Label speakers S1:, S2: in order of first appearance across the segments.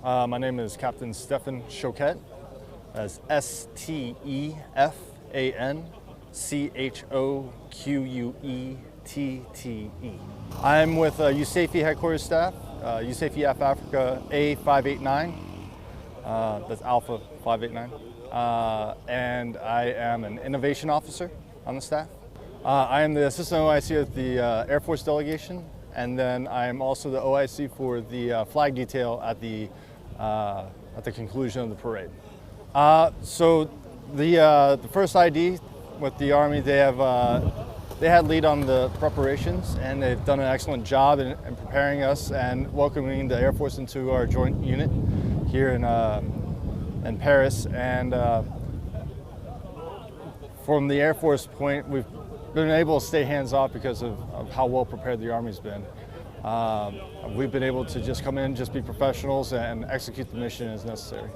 S1: My name is Captain Stefan Choquette. That's STEFANCHOQUETTE. I'm with USAFE headquarters staff, USAFE Africa A589. That's Alpha 589. And I am an innovation officer on the staff. I am the assistant OIC at the Air Force delegation, and then I am also the OIC for the flag detail at the conclusion of the parade. So the first ID with the Army, they had lead on the preparations, and they've done an excellent job in preparing us and welcoming the Air Force into our joint unit here in Paris. And from the Air Force point, we've been able to stay hands-off because of how well prepared the Army's been. We've been able to just come in, just be professionals, and execute the mission as necessary.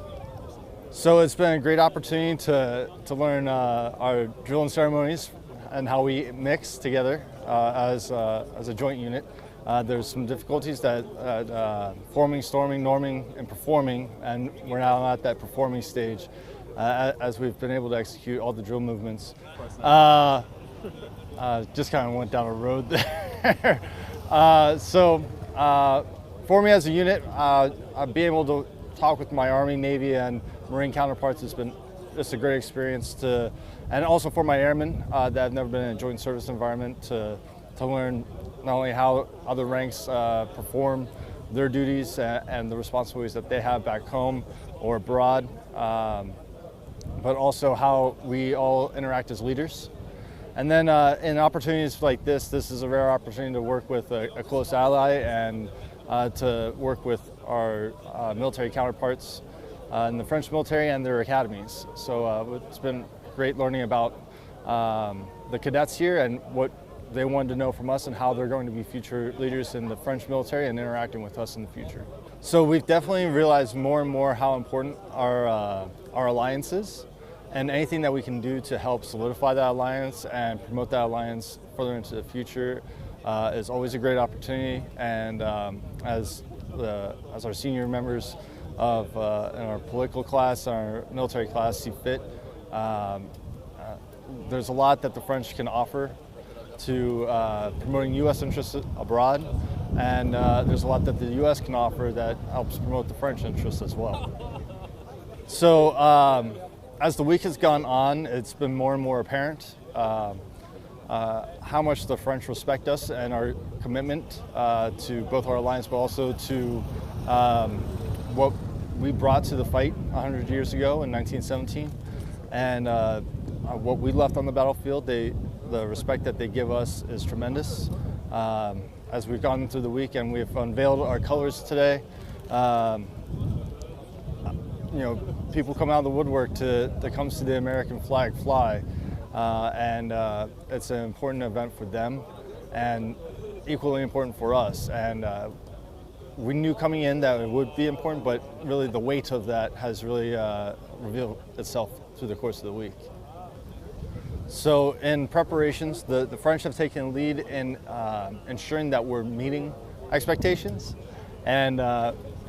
S1: So it's been a great opportunity to learn our drill and ceremonies and how we mix together as a joint unit. There's some difficulties that forming, storming, norming, and performing, and we're now at that performing stage as we've been able to execute all the drill movements. Just kind of went down a road there. For me as a unit, being able to talk with my Army, Navy, and Marine counterparts has been just a great experience and also for my airmen that have never been in a joint service environment to learn not only how other ranks perform their duties and the responsibilities that they have back home or abroad, but also how we all interact as leaders. And then in opportunities like this is a rare opportunity to work with a close ally and to work with our military counterparts in the French military and their academies. So it's been great learning about the cadets here and what they wanted to know from us and how they're going to be future leaders in the French military and interacting with us in the future. So we've definitely realized more and more how important our alliance is, and anything that we can do to help solidify that alliance and promote that alliance further into the future is always a great opportunity. And as our senior members of in our political class, our military class see fit, there's a lot that the French can offer to promoting U.S. interests abroad, and there's a lot that the U.S. can offer that helps promote the French interests as well. So as the week has gone on, it's been more and more apparent how much the French respect us and our commitment to both our alliance, but also to what we brought to the fight 100 years ago in 1917, and what we left on the battlefield. The respect that they give us is tremendous. As we've gone through the week and we've unveiled our colors today, people come out of the woodwork to come see the American flag fly, and it's an important event for them and equally important for us. And we knew coming in that it would be important, but really the weight of that has really revealed itself through the course of the week. So in preparations, the French have taken lead in ensuring that we're meeting expectations, and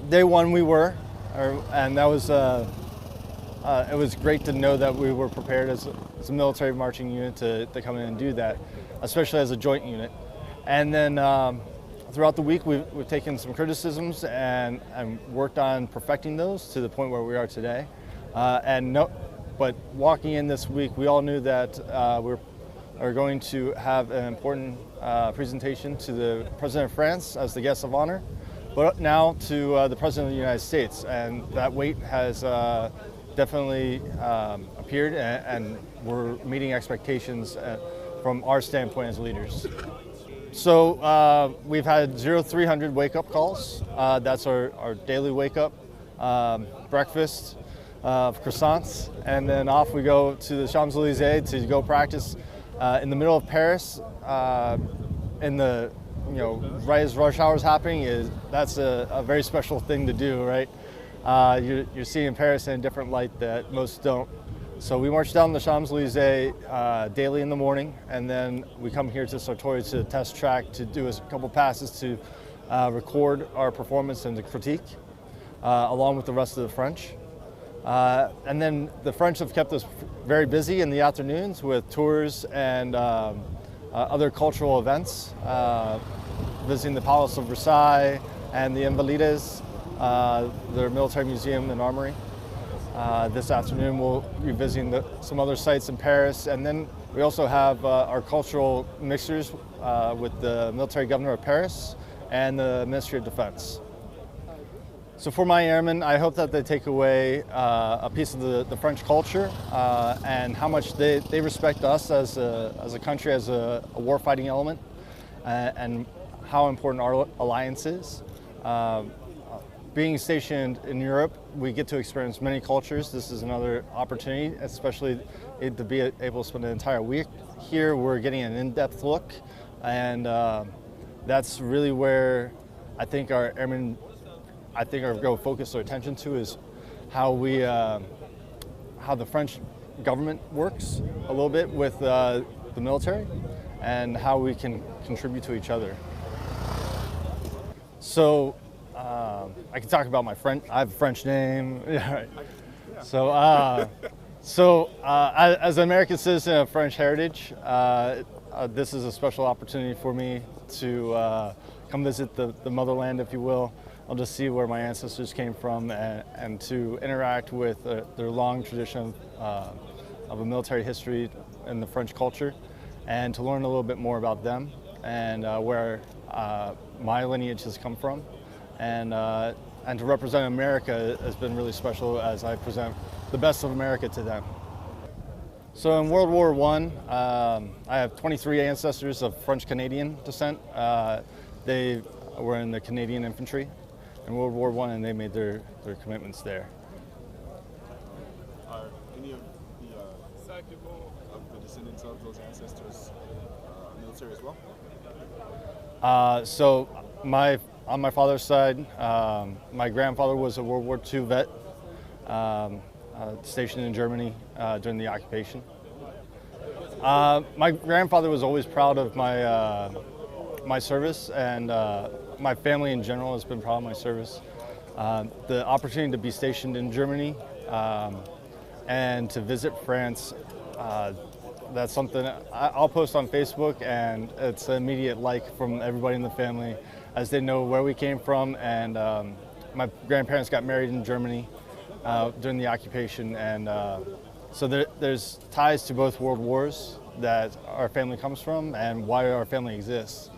S1: day one we were, and that was it was great to know that we were prepared as a military marching unit to come in and do that, especially as a joint unit. And then throughout the week we've taken some criticisms and worked on perfecting those to the point where we are today. But walking in this week, we all knew that we are going to have an important presentation to the President of France as the guest of honor, but now to the President of the United States. And that weight has definitely appeared, and we're meeting expectations from our standpoint as leaders. So we've had 0300 wake-up calls. That's our daily wake-up, breakfast, croissants, and then off we go to the Champs-Élysées to go practice in the middle of Paris. In the right as rush hour is happening, that's a very special thing to do, right? You're seeing Paris in a different light that most don't. So we march down the Champs-Élysées daily in the morning, and then we come here to Sartori to test track, to do a couple passes to record our performance and to critique. along with the rest of the French. And then the French have kept us very busy in the afternoons with tours and other cultural events, visiting the Palace of Versailles and the Invalides, their military museum and armory. This afternoon we'll be visiting some other sites in Paris, and then we also have our cultural mixers with the military governor of Paris and the Ministry of Defense. So for my airmen, I hope that they take away a piece of the French culture and how much they respect us as a country, as a warfighting element, and how important our alliance is. Being stationed in Europe, we get to experience many cultures. This is another opportunity, especially to be able to spend an entire week here. We're getting an in-depth look, and that's really where I think our airmen are going to focus our attention to, is how the French government works a little bit with the military, and how we can contribute to each other. So I can talk about my French. I have a French name. Yeah, right. So as an American citizen of French heritage, this is a special opportunity for me to come visit the motherland, if you will. I'll just see where my ancestors came from, and to interact with their long tradition of a military history in the French culture, and to learn a little bit more about them and where my lineage has come from, and to represent America has been really special as I present the best of America to them. So in World War I have 23 ancestors of French-Canadian descent. They were in the Canadian infantry in World War I, and they made their commitments there.
S2: Are any of the descendants of those ancestors military as well?
S1: So on my father's side, my grandfather was a World War II vet, stationed in Germany during the occupation. My grandfather was always proud of my service, and my family in general has been proud of my service. The opportunity to be stationed in Germany and to visit France, that's something I'll post on Facebook, and it's an immediate like from everybody in the family, as they know where we came from. And my grandparents got married in Germany during the occupation, and so there's ties to both world wars that our family comes from and why our family exists.